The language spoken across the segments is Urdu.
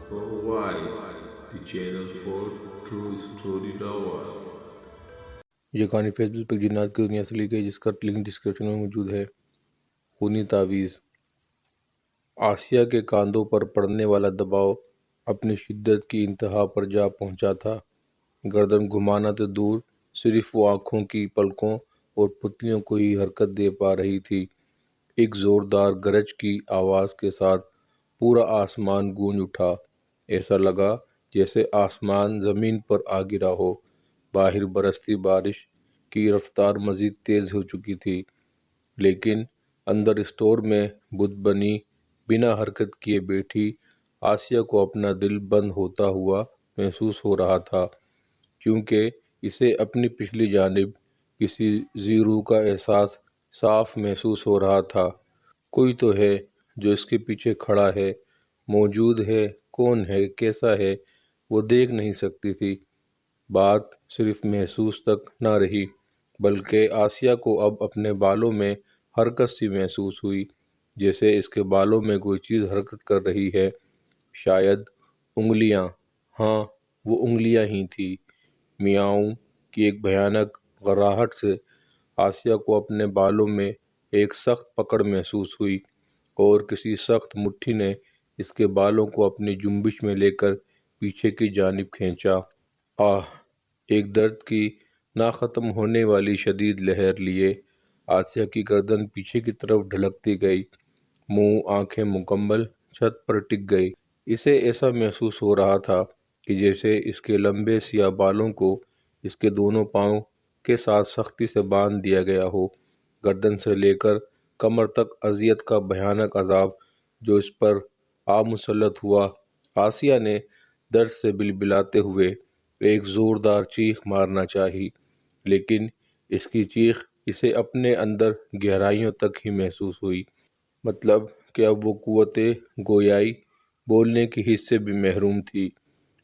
or Wise, the channel for true story lovers. یہ کہانی فیس بک پر جنات کی دنیا سے لی گئی، جس کا لنک ڈسکرپشن میں موجود ہے۔ خونی تعویذ۔ آسیہ کے کاندھوں پر پڑنے والا دباؤ اپنی شدت کی انتہا پر جا پہنچا تھا۔ گردن گھمانا تو دور، صرف وہ آنکھوں کی پلکوں اور پتلیوں کو ہی حرکت دے پا رہی تھی۔ ایک زوردار گرج کی آواز کے ساتھ پورا آسمان گونج اٹھا۔ ایسا لگا جیسے آسمان زمین پر آ گرا ہو۔ باہر برستی بارش کی رفتار مزید تیز ہو چکی تھی، لیکن اندر اسٹور میں بت بنی بنا حرکت کیے بیٹھی آسیہ کو اپنا دل بند ہوتا ہوا محسوس ہو رہا تھا، کیونکہ اسے اپنی پچھلی جانب کسی ذی روح کا احساس صاف محسوس ہو رہا تھا۔ کوئی تو ہے جو اس کے پیچھے کھڑا ہے، موجود ہے، کون ہے، کیسا ہے، وہ دیکھ نہیں سکتی تھی۔ بات صرف محسوس تک نہ رہی، بلکہ آسیہ کو اب اپنے بالوں میں حرکت سی محسوس ہوئی، جیسے اس کے بالوں میں کوئی چیز حرکت کر رہی ہے۔ شاید انگلیاں، ہاں وہ انگلیاں ہی تھیں۔ میاؤں کی ایک بھیانک گھراہٹ سے آسیہ کو اپنے بالوں میں ایک سخت پکڑ محسوس ہوئی، اور کسی سخت مٹھی نے اس کے بالوں کو اپنی جنبش میں لے کر پیچھے کی جانب کھینچا۔ آہ! ایک درد کی نہ ختم ہونے والی شدید لہر لیے آسیہ کی گردن پیچھے کی طرف ڈھلکتی گئی، منہ آنکھیں مکمل چھت پر ٹک گئی۔ اسے ایسا محسوس ہو رہا تھا کہ جیسے اس کے لمبے سیاہ بالوں کو اس کے دونوں پاؤں کے ساتھ سختی سے باندھ دیا گیا ہو۔ گردن سے لے کر کمر تک اذیت کا بھیانک عذاب جو اس پر مسلط ہوا۔ آسیہ نے درد سے بلبلاتے ہوئے ایک زوردار چیخ مارنا چاہی، لیکن اس کی چیخ اسے اپنے اندر گہرائیوں تک ہی محسوس ہوئی، مطلب کہ اب وہ قوت گویائی بولنے کی حس سے بھی محروم تھی۔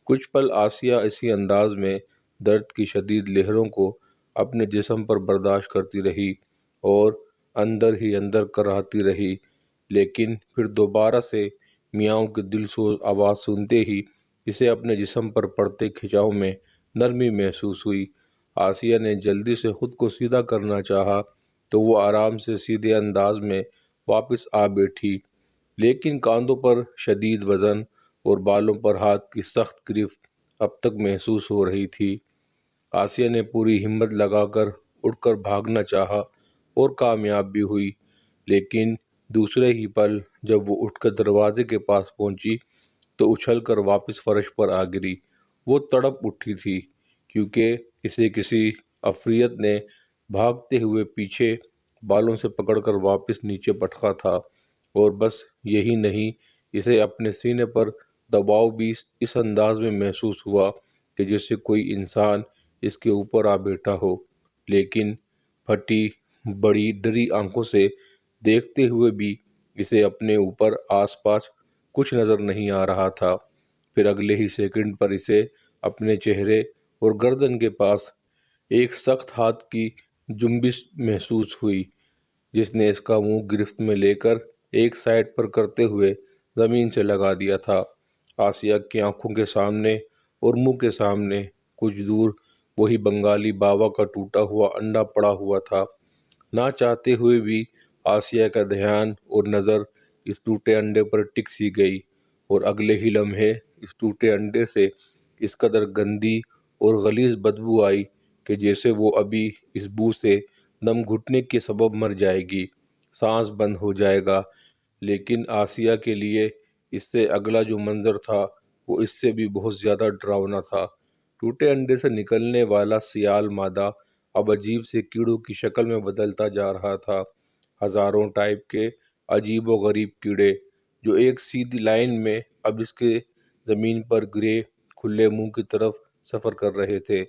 کچھ پل آسیہ اسی انداز میں درد کی شدید لہروں کو اپنے جسم پر برداشت کرتی رہی اور اندر ہی اندر کراہتی رہی، لیکن پھر دوبارہ سے میاؤں کی دل سوز آواز سنتے ہی اسے اپنے جسم پر پڑتے کھچاؤ میں نرمی محسوس ہوئی۔ آسیہ نے جلدی سے خود کو سیدھا کرنا چاہا تو وہ آرام سے سیدھے انداز میں واپس آ بیٹھی، لیکن کاندھوں پر شدید وزن اور بالوں پر ہاتھ کی سخت گرفت اب تک محسوس ہو رہی تھی۔ آسیہ نے پوری ہمت لگا کر اٹھ کر بھاگنا چاہا اور کامیاب بھی ہوئی، لیکن دوسرے ہی پل جب وہ اٹھ کر دروازے کے پاس پہنچی تو اچھل کر واپس فرش پر آ گری۔ وہ تڑپ اٹھی تھی، کیونکہ اسے کسی عفریت نے بھاگتے ہوئے پیچھے بالوں سے پکڑ کر واپس نیچے پٹکا تھا، اور بس یہی نہیں، اسے اپنے سینے پر دباؤ بھی اس انداز میں محسوس ہوا کہ جیسے کوئی انسان اس کے اوپر آ بیٹھا ہو، لیکن پھٹی بڑی ڈری آنکھوں سے دیکھتے ہوئے بھی اسے اپنے اوپر آس پاس کچھ نظر نہیں آ رہا تھا۔ پھر اگلے ہی سیکنڈ پر اسے اپنے چہرے اور گردن کے پاس ایک سخت ہاتھ کی جنبش محسوس ہوئی، جس نے اس کا منہ گرفت میں لے کر ایک سائڈ پر کرتے ہوئے زمین سے لگا دیا تھا۔ آسیہ کی آنکھوں کے سامنے اور منہ کے سامنے کچھ دور وہی بنگالی باوا کا ٹوٹا ہوا انڈا پڑا ہوا تھا۔ نہ چاہتے ہوئے بھی آسیہ کا دھیان اور نظر اس ٹوٹے انڈے پر ٹک سی گئی، اور اگلے ہی لمحے اس ٹوٹے انڈے سے اس قدر گندی اور غلیظ بدبو آئی کہ جیسے وہ ابھی اس بو سے دم گھٹنے کے سبب مر جائے گی، سانس بند ہو جائے گا۔ لیکن آسیہ کے لیے اس سے اگلا جو منظر تھا وہ اس سے بھی بہت زیادہ ڈراؤنا تھا۔ ٹوٹے انڈے سے نکلنے والا سیال مادہ اب عجیب سے کیڑوں کی شکل میں بدلتا جا رہا تھا، ہزاروں ٹائپ کے عجیب و غریب کیڑے جو ایک سیدھی لائن میں اب اس کے زمین پر گرے کھلے منہ کی طرف سفر کر رہے تھے۔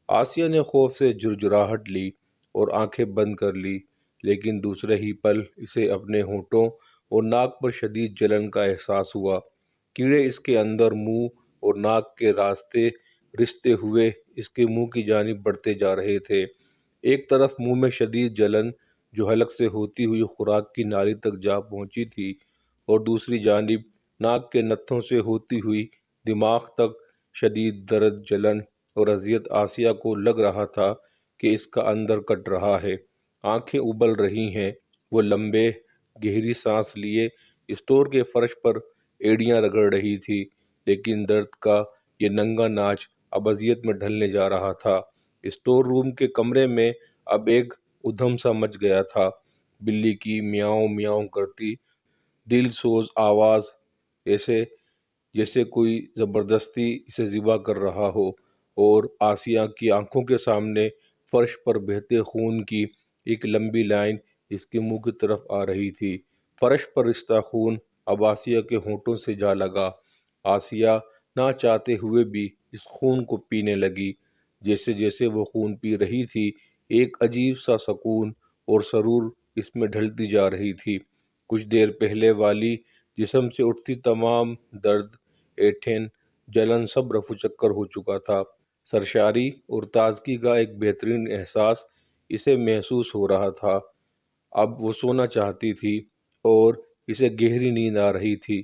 آسیہ نے خوف سے جھرجھراہٹ لی اور آنکھیں بند کر لی، لیکن دوسرے ہی پل اسے اپنے ہونٹوں اور ناک پر شدید جلن کا احساس ہوا۔ کیڑے اس کے اندر منہ اور ناک کے راستے رستے ہوئے اس کے منہ کی جانب بڑھتے جا رہے تھے۔ ایک طرف منہ میں شدید جلن جو حلق سے ہوتی ہوئی خوراک کی نالی تک جا پہنچی تھی، اور دوسری جانب ناک کے نتھوں سے ہوتی ہوئی دماغ تک شدید درد، جلن اور اذیت۔ آسیہ کو لگ رہا تھا کہ اس کا اندر کٹ رہا ہے، آنکھیں ابل رہی ہیں۔ وہ لمبے گہری سانس لیے اسٹور کے فرش پر ایڑیاں رگڑ رہی تھی، لیکن درد کا یہ ننگا ناچ اب اذیت میں ڈھلنے جا رہا تھا۔ اسٹور روم کے کمرے میں اب ایک ادھم سا مچ گیا تھا۔ بلی کی میاؤں میاؤں کرتی دل سوز آواز، جیسے کوئی زبردستی اسے ذبح کر رہا ہو، اور آسیہ کی آنکھوں کے سامنے فرش پر بہتے خون کی ایک لمبی لائن اس کے منہ کی طرف آ رہی تھی۔ فرش پر رستا خون اب آسیہ کے ہونٹوں سے جا لگا۔ آسیہ نہ چاہتے ہوئے بھی اس خون کو پینے لگی۔ جیسے جیسے وہ خون پی رہی تھی، ایک عجیب سا سکون اور سرور اس میں ڈھلتی جا رہی تھی۔ کچھ دیر پہلے والی جسم سے اٹھتی تمام درد، ایٹھن، جلن سب رفو چکر ہو چکا تھا۔ سرشاری اور تازگی کا ایک بہترین احساس اسے محسوس ہو رہا تھا۔ اب وہ سونا چاہتی تھی اور اسے گہری نیند آ رہی تھی،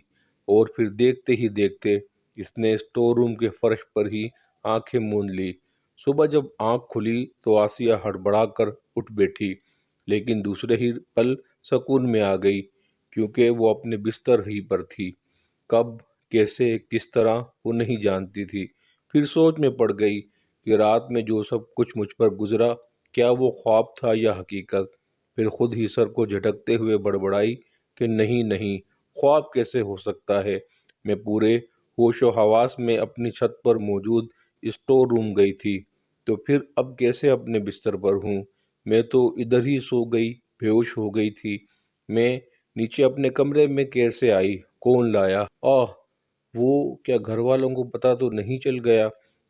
اور پھر دیکھتے ہی دیکھتے اس نے اسٹور روم کے فرش پر ہی آنکھیں موند لی۔ صبح جب آنکھ کھلی تو آسیہ ہڑبڑا کر اٹھ بیٹھی، لیکن دوسرے ہی پل سکون میں آ گئی، کیونکہ وہ اپنے بستر ہی پر تھی۔ کب، کیسے، کس طرح وہ نہیں جانتی تھی۔ پھر سوچ میں پڑ گئی کہ رات میں جو سب کچھ مجھ پر گزرا، کیا وہ خواب تھا یا حقیقت؟ پھر خود ہی سر کو جھٹکتے ہوئے بڑبڑائی کہ نہیں نہیں، خواب کیسے ہو سکتا ہے؟ میں پورے ہوش و حواس میں اپنی چھت پر موجود اسٹور روم گئی تھی، تو پھر اب کیسے اپنے بستر پر ہوں؟ میں تو ادھر ہی سو گئی، بے ہوش ہو گئی تھی۔ میں نیچے اپنے کمرے میں کیسے آئی؟ کون لایا؟ وہ کیا گھر والوں کو پتہ تو نہیں چل گیا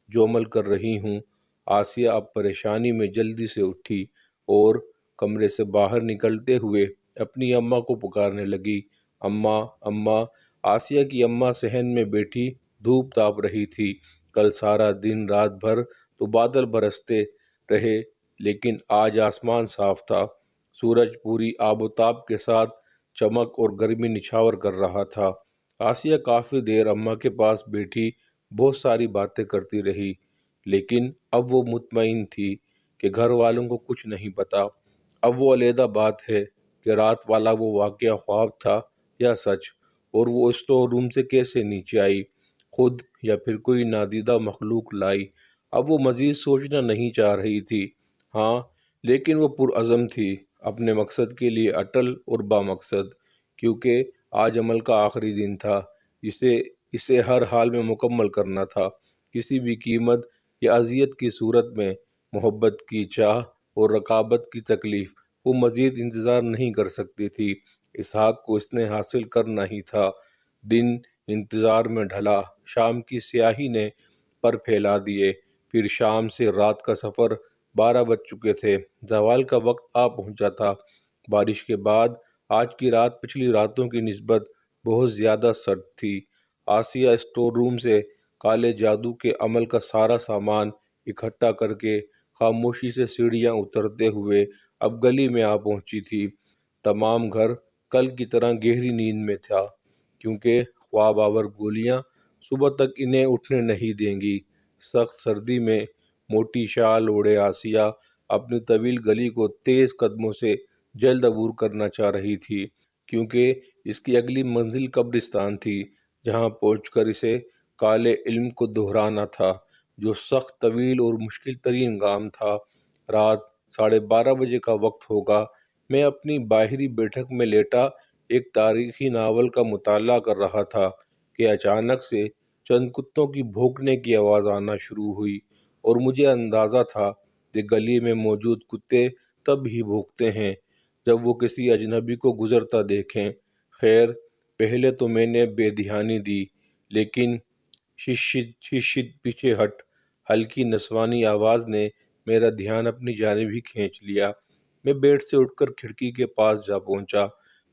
جو عمل کر رہی ہوں؟ آسیہ اب پریشانی میں جلدی سے اٹھی اور کمرے سے باہر نکلتے ہوئے اپنی اماں کو پکارنے لگی۔ اماں، اماں۔ آسیہ کی اماں صحن میں بیٹھی دھوپ تاپ رہی تھی۔ کل سارا دن رات بھر تو بادل برستے رہے، لیکن آج آسمان صاف تھا۔ سورج پوری آب و تاب کے ساتھ چمک اور گرمی نچھاور کر رہا تھا۔ آسیہ کافی دیر اماں کے پاس بیٹھی بہت ساری باتیں کرتی رہی، لیکن اب وہ مطمئن تھی کہ گھر والوں کو کچھ نہیں پتا۔ اب وہ علیحدہ بات ہے کہ رات والا وہ واقعہ خواب تھا یا سچ، اور وہ اسٹور روم سے کیسے نیچے آئی، خود یا پھر کوئی نادیدہ مخلوق لائی۔ اب وہ مزید سوچنا نہیں چاہ رہی تھی، ہاں، لیکن وہ پرعزم تھی، اپنے مقصد کے لیے اٹل اور بامقصد، کیونکہ آج عمل کا آخری دن تھا، اسے ہر حال میں مکمل کرنا تھا، کسی بھی قیمت یا اذیت کی صورت میں۔ محبت کی چاہ اور رقابت کی تکلیف، وہ مزید انتظار نہیں کر سکتی تھی۔ اسحاق کو اس نے حاصل کرنا ہی تھا۔ دن انتظار میں ڈھلا، شام کی سیاہی نے پر پھیلا دیے، پھر شام سے رات کا سفر۔ 12 بج چکے تھے، زوال کا وقت آ پہنچا تھا۔ بارش کے بعد آج کی رات پچھلی راتوں کی نسبت بہت زیادہ سرد تھی۔ آسیہ اسٹور روم سے کالے جادو کے عمل کا سارا سامان اکٹھا کر کے خاموشی سے سیڑھیاں اترتے ہوئے اب گلی میں آ پہنچی تھی۔ تمام گھر کل کی طرح گہری نیند میں تھا، کیونکہ خواب آور گولیاں صبح تک انہیں اٹھنے نہیں دیں گی۔ سخت سردی میں موٹی شال اوڑھے آسیہ اپنی طویل گلی کو تیز قدموں سے جلد عبور کرنا چاہ رہی تھی، کیونکہ اس کی اگلی منزل قبرستان تھی، جہاں پہنچ کر اسے کالے علم کو دہرانا تھا، جو سخت، طویل اور مشکل ترین کام تھا۔ رات 12:30 بجے کا وقت ہوگا۔ میں اپنی باہری بیٹھک میں لیٹا ایک تاریخی ناول کا مطالعہ کر رہا تھا کہ اچانک سے چند کتوں کی بھونکنے کی آواز آنا شروع ہوئی، اور مجھے اندازہ تھا کہ گلی میں موجود کتے تب ہی بھونکتے ہیں جب وہ کسی اجنبی کو گزرتا دیکھیں۔ خیر، پہلے تو میں نے بے دھیانی دی، لیکن ششت پیچھے ہٹ، ہلکی نسوانی آواز نے میرا دھیان اپنی جانب ہی کھینچ لیا۔ میں بیڈ سے اٹھ کر کھڑکی کے پاس جا پہنچا۔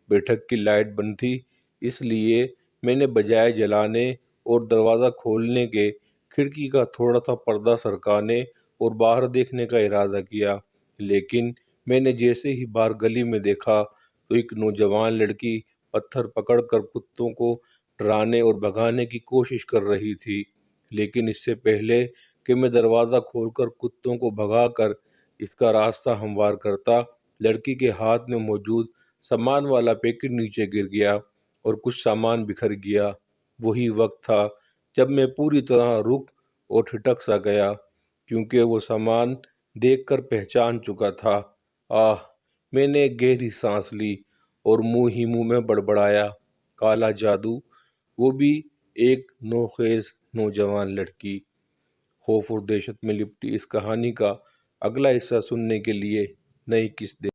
بیٹھک کی لائٹ بند تھی، اس لیے میں نے بجائے جلانے اور دروازہ کھولنے کے کھڑکی کا تھوڑا سا پردہ سرکانے اور باہر دیکھنے کا ارادہ کیا، لیکن میں نے جیسے ہی باہر گلی میں دیکھا تو ایک نوجوان لڑکی پتھر پکڑ کر کتوں کو ڈرانے اور بھگانے کی کوشش کر رہی تھی، لیکن اس سے پہلے کہ میں دروازہ کھول کر کتوں کو بھگا کر اس کا راستہ ہموار کرتا، لڑکی کے ہاتھ میں موجود سامان والا پیکٹ نیچے گر گیا اور کچھ سامان بکھر گیا۔ وہی وقت تھا جب میں پوری طرح رک اور ٹھٹک سا گیا، کیونکہ وہ سامان دیکھ کر پہچان چکا تھا۔ آہ! میں نے ایک گہری سانس لی اور منہ ہی منہ میں بڑبڑایا، کالا جادو، وہ بھی ایک نوخیز نوجوان لڑکی۔ خوف اور دہشت میں لپٹی اس کہانی کا اگلا حصہ سننے کے لیے نئی قسط